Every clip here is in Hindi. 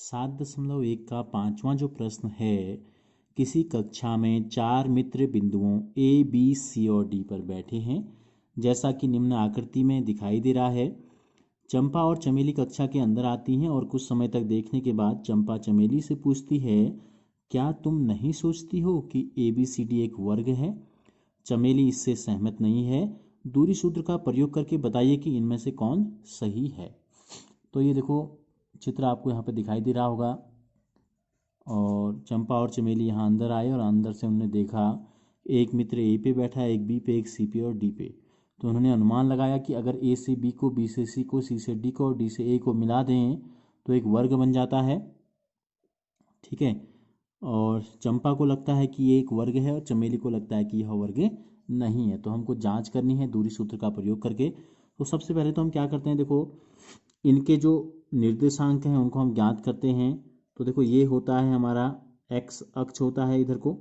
7.1 का 5वां जो प्रश्न है, किसी कक्षा में 4 मित्र बिंदुओं ए बी सी और डी पर बैठे हैं जैसा कि निम्न आकृति में दिखाई दे रहा है। चंपा और चमेली कक्षा के अंदर आती हैं और कुछ समय तक देखने के बाद चंपा चमेली से पूछती है, क्या तुम नहीं सोचती हो कि ए बी सी डी एक वर्ग है? चमेली इससे सहमत नहीं है। दूरी सूत्र का प्रयोग करके बताइए कि इनमें से कौन सही है। तो ये देखो चित्र आपको यहाँ पे दिखाई दे रहा होगा और चंपा और चमेली यहाँ अंदर आए और अंदर से उन्होंने देखा एक मित्र ए पे बैठा है, एक बी पे, एक सी पे और डी पे। तो उन्होंने अनुमान लगाया कि अगर ए से बी को, बी से सी को, सी से डी को और डी से ए को मिला दें तो एक वर्ग बन जाता है। ठीक है, और चंपा को लगता है कि ये एक वर्ग है और चमेली को लगता है कि यह वर्ग नहीं है। तो हमको जांच करनी है दूरी सूत्र का प्रयोग करके। तो सबसे पहले तो हम क्या करते हैं, देखो इनके जो निर्देशांक हैं उनको हम ज्ञात करते हैं। तो देखो ये होता है हमारा एक्स अक्ष होता है इधर को,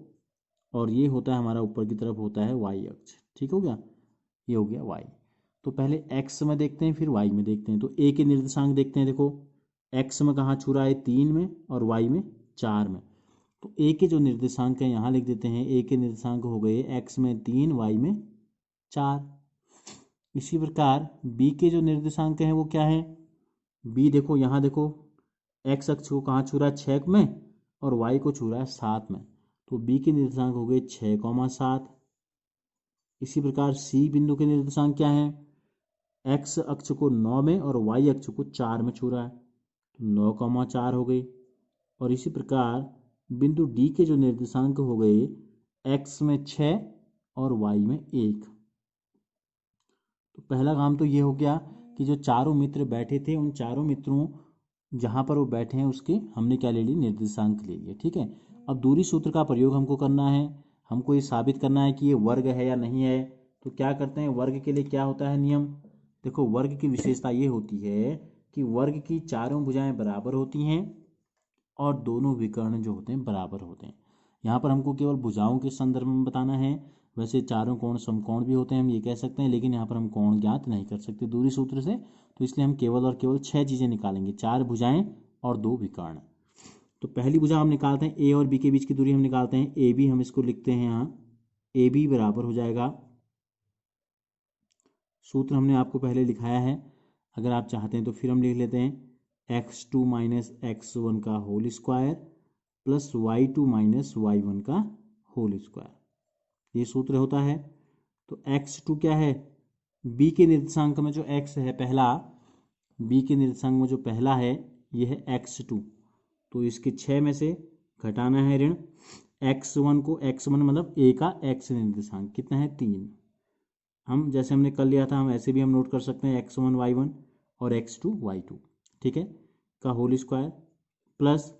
और ये होता है हमारा ऊपर की तरफ होता है वाई अक्ष। ठीक हो गया, ये हो गया वाई। तो पहले एक्स में देखते हैं फिर वाई में देखते हैं। तो ए के निर्देशांक देखते हैं। देखो एक्स में कहाँ छू रहा है, 3 में, और वाई में 4 में। तो ए के जो निर्देशांक हैं यहाँ लिख देते हैं। ए के निर्देशांक हो गए एक्स में 3, वाई में 4। इसी प्रकार बी के जो निर्देशांक हैं वो क्या है, बी देखो यहाँ देखो एक्स अक्ष को कहाँ छू रहा है, 6 में, और वाई को छू रहा है 7 में। तो बी के निर्देशांक हो गए 6,7। इसी प्रकार सी बिंदु के निर्देशांक क्या है, एक्स अक्ष को 9 में और वाई अक्ष को 4 में छू रहा है, तो 9,4 हो गई। और इसी प्रकार बिंदु डी के जो निर्देशांक हो गए एक्स में 6 और वाई में 1। तो पहला काम तो ये हो गया कि जो चारों मित्र बैठे थे उन चारों मित्रों जहाँ पर वो बैठे हैं उसके हमने क्या ले ली, निर्देशांक ले लिए। ठीक है, अब दूरी सूत्र का प्रयोग हमको करना है। हमको ये साबित करना है कि ये वर्ग है या नहीं है। तो क्या करते हैं, वर्ग के लिए क्या होता है नियम, देखो वर्ग की विशेषता ये होती है कि वर्ग की चारों भुजाएं बराबर होती हैं और दोनों विकर्ण जो होते हैं बराबर होते हैं। यहाँ पर हमको केवल भुजाओं के संदर्भ में बताना है। वैसे चारों कोण समकोण भी होते हैं हम ये कह सकते हैं, लेकिन यहाँ पर हम कोण ज्ञात नहीं कर सकते दूरी सूत्र से। तो इसलिए हम केवल और केवल 6 चीज़ें निकालेंगे, 4 भुजाएं और 2 विकर्ण। तो पहली भुजा हम निकालते हैं, ए और बी के बीच की दूरी हम निकालते हैं। ए बी हम इसको लिखते हैं यहाँ, ए बी बराबर हो जाएगा, सूत्र हमने आपको पहले लिखाया है, अगर आप चाहते हैं तो फिर हम लिख लेते हैं, x2 माइनस x1 का whole square plus y2 minus y1 का होल स्क्वायर, ये सूत्र होता है। तो x2 क्या है, b के निर्देशांक में जो x है पहला, b के निर्देशांक में जो पहला है ये है x2, तो इसके 6 में से घटाना है ऋण x1 को, x1 मतलब a का x निर्देशांक कितना है 3। हम जैसे हमने कर लिया था हम ऐसे भी हम नोट कर सकते हैं x1 y1 और x2 y2, ठीक है, का whole square plus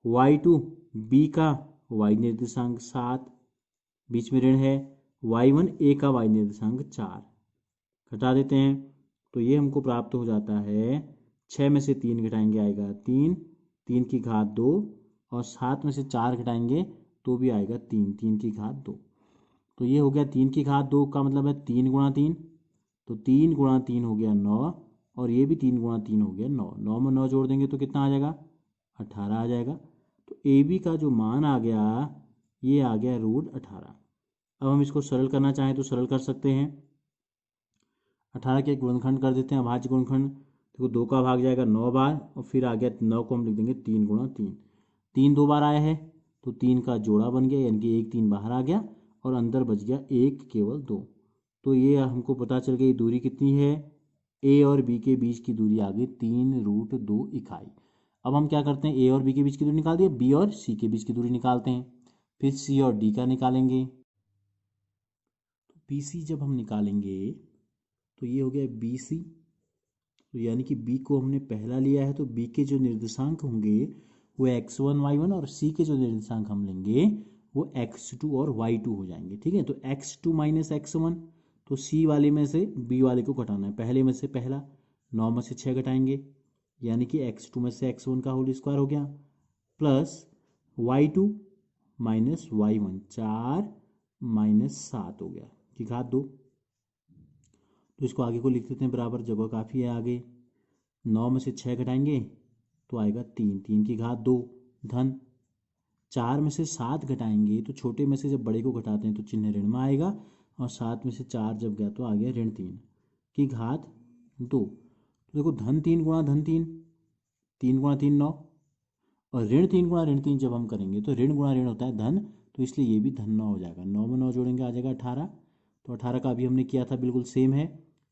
y2 b का y निर्देशांक 7, बीच में ऋण है, y1 a का y निर्देशांक 4, घटा देते हैं तो ये हमको प्राप्त हो जाता है 6 में से 3 घटाएंगे आएगा 3, 3 की घात 2, और 7 में से 4 घटाएंगे तो भी आएगा 3, 3 की घात 2। तो ये हो गया 3 की घात 2 का मतलब है 3 गुणा 3, तो 3 गुणा 3 हो गया 9, और ये भी 3 गुणा 3 हो गया 9, 9 में 9 जोड़ देंगे तो कितना आ जाएगा, 18 आ जाएगा। तो ए बी का जो मान आ गया ये आ गया √18। अब हम इसको सरल करना चाहें तो सरल कर सकते हैं, 18 के गुणनखंड कर देते हैं, अभाज्य गुणनखंड। देखो 2 का भाग जाएगा 9 बार, और फिर आ गया 9 को हम लिख देंगे 3 गुणा 3, 3 2 बार आया है तो 3 का जोड़ा बन गया, यानी कि 1 3 बाहर आ गया और अंदर बच गया 1 केवल 2। तो ये हमको पता चल गई दूरी कितनी है, ए और बी के बीच की दूरी आ गई 3√2 इकाई। अब हम क्या करते हैं, ए और बी के बीच की दूरी निकाल दिए, बी और सी के बीच की दूरी निकालते हैं, फिर सी और डी का निकालेंगे। तो बी सी जब हम निकालेंगे तो ये हो गया बी सी, तो यानी कि बी को हमने पहला लिया है तो बी के जो निर्देशांक होंगे वो x1 y1, और सी के जो निर्देशांक हम लेंगे वो x2 और y2 हो जाएंगे। ठीक है, तो x2 माइनस x1, तो सी वाले में से बी वाले को घटाना है, पहले में से पहला 9 में से 6 घटाएंगे, यानी कि x2 में से x1 का होल स्क्वायर हो गया, plus y2 minus y1, 4 minus 7 हो गया की घात 2। तो इसको आगे को लिख देते हैं बराबर, जगह काफ़ी है आगे, 9 में से 6 घटाएंगे तो आएगा 3, 3 की घात 2 धन 4 में से 7 घटाएंगे तो छोटे में से जब बड़े को घटाते हैं तो चिन्ह ऋण में आएगा, और 7 में से 4 जब गया तो आ गया ऋण 3 की घात 2। तो देखो धन 3 गुणा धन 3, 3 गुणा 3 9, और ऋण 3 गुणा ऋण 3 जब हम करेंगे तो ऋण गुणा ऋण होता है धन, तो इसलिए ये भी धन 9 हो जाएगा। 9 में 9 जोड़ेंगे आ जाएगा 18। तो 18 का अभी हमने किया था बिल्कुल सेम है,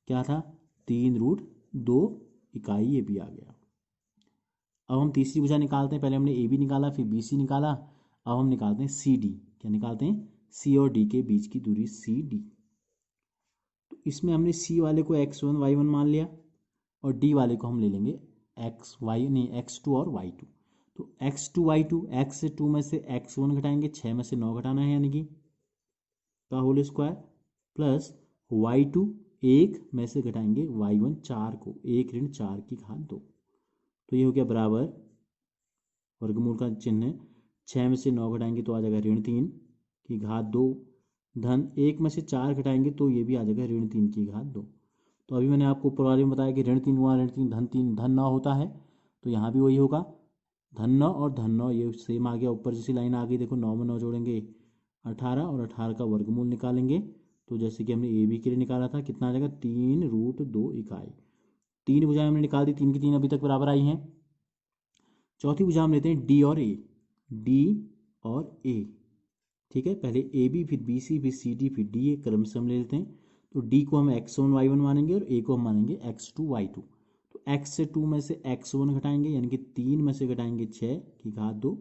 क्या था 3√2 इकाई, ये भी आ गया। अब हम तीसरी भुजा निकालते हैं। पहले हमने ए बी निकाला, फिर बी सी निकाला, अब हम निकालते हैं सी डी। क्या निकालते हैं? सी और डी के बीच की दूरी सी डी। तो इसमें हमने सी वाले को x1 y1 मान लिया, और डी वाले को हम ले लेंगे x2 और y2। तो x2 y2, x से 2 में से x1 घटाएंगे, 6 में से 9 घटाना है यानी कि का होल स्क्वायर, प्लस y2 1 में से घटाएंगे y1 4 को, 1 ऋण 4 की घात 2। तो ये हो गया बराबर, वर्गमूल का चिन्ह है, 6 में से 9 घटाएंगे तो आ जाएगा ऋण 3 की घात 2 धन 1 में से 4 घटाएंगे तो ये भी आ जाएगा ऋण 3 की घात 2। तो अभी मैंने आपको ऊपर वाले में बताया कि ऋण 3 गुणा ऋण 3 धन 3 धन 9 होता है, तो यहाँ भी वही होगा धन 9 और धन 9, ये सेम आ गया। ऊपर जैसी लाइन आ गई, देखो 9 में 9 जोड़ेंगे 18, और 18 का वर्गमूल निकालेंगे तो जैसे कि हमने ए बी के लिए निकाला था, कितना आ जाएगा 3√2 इकाई। 3 भुजाएं हमने निकाल दी, 3 की 3 अभी तक बराबर आई हैं। चौथी भुजा हम लेते हैं डी और ए, डी और ए, ठीक है। पहले ए बी, फिर बी सी, फिर सी डी, फिर डी ए, क्रम से हम ले लेते हैं। तो डी को हम x1 y1 मानेंगे और ए को हम मानेंगे x2 y2। तो x से 2 में से x1 घटाएंगे, यानी कि 3 में से घटाएंगे 6 की घात 2,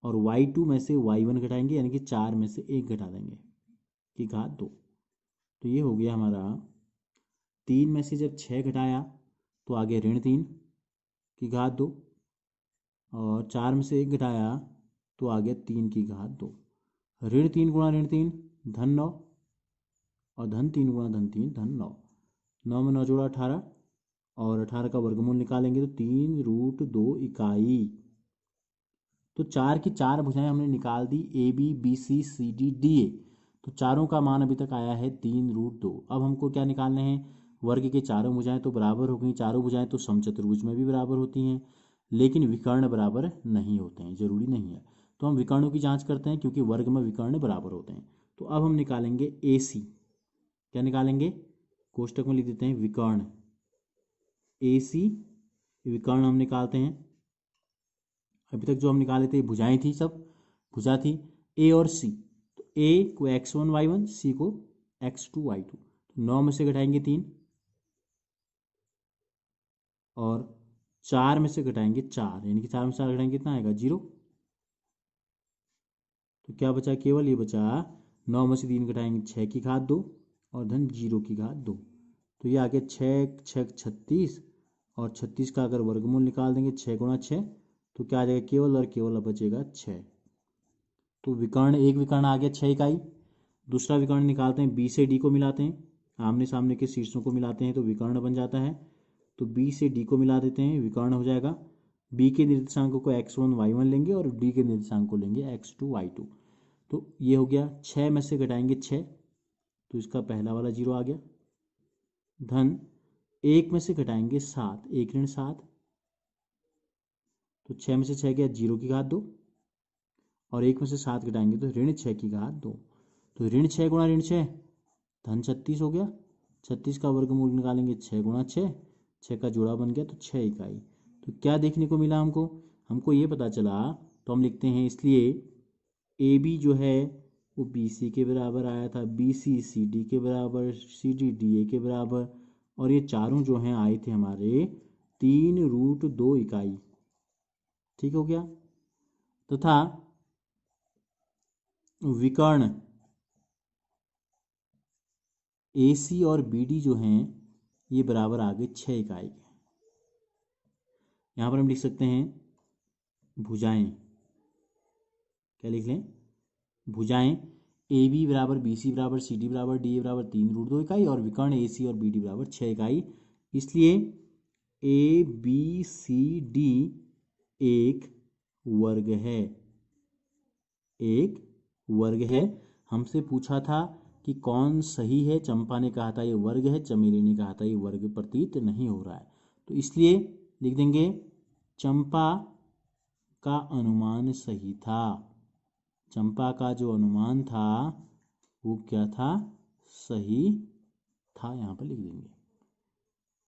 और y2 में से y1 घटाएंगे, यानी कि 4 में से 1 घटा देंगे की घात 2। तो ये हो गया हमारा, 3 में से जब 6 घटाया तो आ गया ऋण 3 की घात 2, और 4 में से 1 घटाया तो आ गया 3 की घात 2। ऋण 3 गुणा ऋण 3 धन 9, और धन 3 गुणा धन 3 धन 9। 9 में 9 जोड़ा 18, और 18 का वर्गमूल निकालेंगे तो 3√2 इकाई। तो 4 की 4 भुजाएं हमने निकाल दी, A B B C C D D A. तो चारों का मान अभी तक आया है 3√2। अब हमको क्या निकालने हैं? वर्ग के चारों भुजाएं तो बराबर हो गई, चारों भुजाएं तो समचतुर्भुज में भी बराबर होती हैं, लेकिन विकर्ण बराबर नहीं होते हैं, जरूरी नहीं है। तो हम विकर्णों की जांच करते हैं, क्योंकि वर्ग में विकर्ण बराबर होते हैं। तो अब हम निकालेंगे ए सी। क्या निकालेंगे? कोष्टक में लिख देते हैं विकर्ण, ए सी विकर्ण हम निकालते हैं। अभी तक जो हम निकाले थे भुजाएं थी, सब भुजा थी ए और सी। तो ए को x1 y1, सी को x2 y2। तो 9 में से घटाएंगे 3, और 4 में से घटाएंगे 4, यानी कि 4 में से 4 घटाएंगे कितना आएगा 0। तो क्या बचा? केवल ये बचा, 9 में से 3 घटाएंगे 6 की घात 2, और धन 0 की घात 2। तो ये आ गया 6 6 36, और 36 का अगर वर्गमूल निकाल देंगे 6 गुणा 6, तो क्या आ जाएगा? केवल और केवल बचेगा 6। तो विकर्ण, एक विकर्ण आ गया 6 इकाई। दूसरा विकर्ण निकालते हैं, बी से डी को मिलाते हैं, आमने सामने के शीर्षों को मिलाते हैं तो विकर्ण बन जाता है। तो बी से डी को मिला देते हैं, विकर्ण हो जाएगा। बी के निर्देशांकों को x1 y1 लेंगे, और डी के निर्देशांक को लेंगे x2 y2। तो ये हो गया, 6 में से घटाएंगे 6, तो इसका पहला वाला 0 आ गया। धन 1 में से घटाएंगे 7, 1 ऋण 7, तो 6 में से 6 गया 0 की घात 2, और 1 में से 7 घटाएंगे तो ऋण 6 की घात 2। तो ऋण 6 गुणा ऋण 6 धन 36 हो गया। 36 का वर्गमूल निकालेंगे 6 गुणा 6, 6 का जोड़ा बन गया तो 6 इकाई। तो क्या देखने को मिला हमको? हमको ये पता चला, तो हम लिखते हैं, इसलिए ए बी जो है वो बी सी के बराबर आया था, बी सी सी डी के बराबर, सी डी डी ए के बराबर, और ये चारों जो हैं आए थे हमारे 3√2 इकाई। ठीक हो गया। तथा विकर्ण ए सी और बी डी जो हैं ये बराबर आ गए 6 इकाई के। यहाँ पर हम लिख सकते हैं भुजाएं, क्या लिख लें? भुजाएं ए बी बराबर बी सी बराबर सी डी बराबर डी ए बराबर 3√2 इकाई, और विकर्ण ए सी और बी डी बराबर 6 इकाई। इसलिए ए बी सी डी एक वर्ग है, एक वर्ग है। हमसे पूछा था कि कौन सही है, चंपा ने कहा था ये वर्ग है, चमेली ने कहा था ये वर्ग प्रतीत नहीं हो रहा है। तो इसलिए लिख देंगे चंपा का अनुमान सही था। चंपा का जो अनुमान था वो क्या था, सही था, यहाँ पर लिख देंगे।